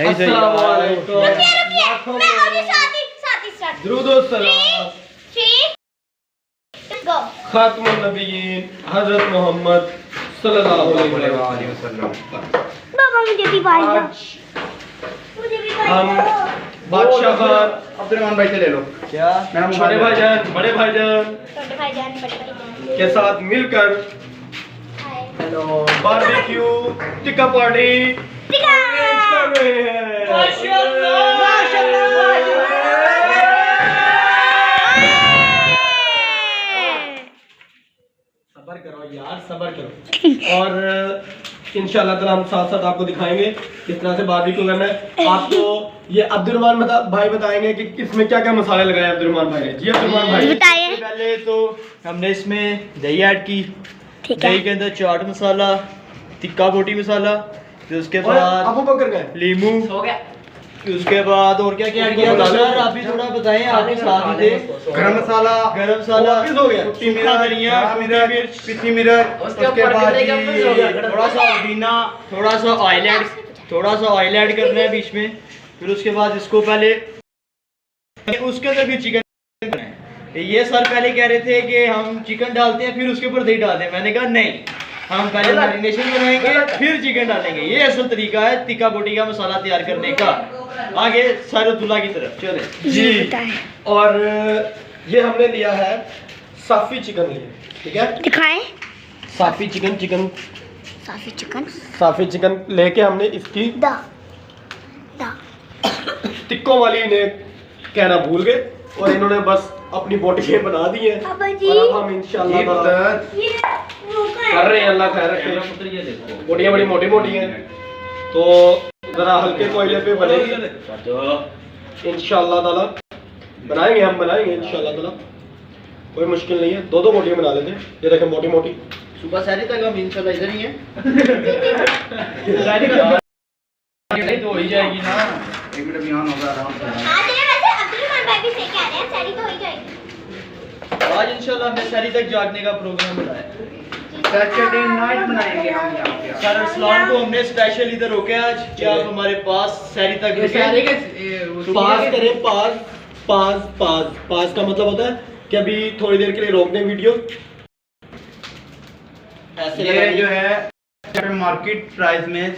नहीं सही खातमुन नबीयीन हजरत मोहम्मद सल्लल्लाहु अलैहि वसल्लम। बाबा मुझे भी भाई दो, मुझे भी भाई हम दो। बादशाह खान अब्दुलरहमान भाई से ले लो। क्या मेरा छोटे भाईजान बड़े भाईजान छोटे भाईजान बड़े भाईजान के साथ मिलकर हाय बारबेक्यू टिक्का पार्टी टिक्का कर रहे हैं। सबर करो यार, सबर करो। और इंशाल्लाह ताला हम साथ साथ आपको दिखाएंगे किस तरह से बारबेक्यू करना है। आपको ये अब्दुलरहमान भाई बताएंगे कि इसमें क्या क्या मसाले लगाए अब्दुलरहमान भाई ने। जी अब्दुलरहमान भाई बताइए। पहले तो हमने इसमें दही ऐड की, ठीक है। दही के अंदर चाट मसाला, टिक्का बोटी मसाला, फिर उसके और बाद अबू बकर गए लीमू, फिर उसके बाद और क्या क्या ऐड किया था सर? आप भी थोड़ा बताएं, आप भी साथ ही थे। गरम मसाला, गरम मसाला, वापिस हो गया। सूखा धनिया, मिर्च, पिसी मिर्च, उसके बाद जी थोड़ा सा पुदीना, थोड़ा सा ऑयल ऐड करना है बीच में। फिर उसके बाद इसको पहले उसके अंदर भी चिकन करना है। ये सर पहले कह रहे थे कि हम चिकन डालते हैं फिर उसके ऊपर दही डालते हैं। मैंने कहा नहीं, हम पहले मैरिनेशन बनाएंगे फिर चिकन डालेंगे। ये असल तरीका है टिक्का बोटी का मसाला तैयार करने का। आगे सारुतुल्लाह की तरफ चले जी बताएं। और ये हमने लिया है साफी चिकन लिया, ठीक है। दिखाएं। साफी चिकन साफी चिकन साफी चिकन लेके हमने इसकी दा दा टिक्कों वाली इन्हें कहना भूल गए और इन्होंने बस अपनी बोटियां बना दी हैं। अब्बा जी। और अब हम इंशाल्लाह ताला ये वो कर रहे हैं। अल्लाह खैर रखे। बोटियां बड़ी मोटी मोटी हैं तो जरा हल्के कोयले पे बनेगी इंशाल्लाह ताला। बनाएंगे इंशाल्लाह ताला, कोई मुश्किल नहीं है। दो बोटियां बना लेते हैं। ये देखें मोटी मोटी। सुबह सारी तक हम इंशाल्लाह इधर ही हैं। तो हो ही जाएगी ना। 1 मिनट यहाँ होगा आराम से। आज ये वैसे अब्दुलरहमान भाई भी सही कह रहे हैं, सारी तो हो ही जाएगी। आज इंशाल्लाह हमने सारी तक जागने का प्रोग्राम बनाया है। सैटरडे नाइट बनाएंगे हम यहाँ पे। सर अरसलान को हमने स्पेशल इधर रोके आज कि आप हमारे पास सैरी तक रुके। पास करें, पास का मतलब होता है कि अभी थोड़ी देर के लिए रोक दें वीडियो। ऐसे ये जो है मार्केट प्राइस में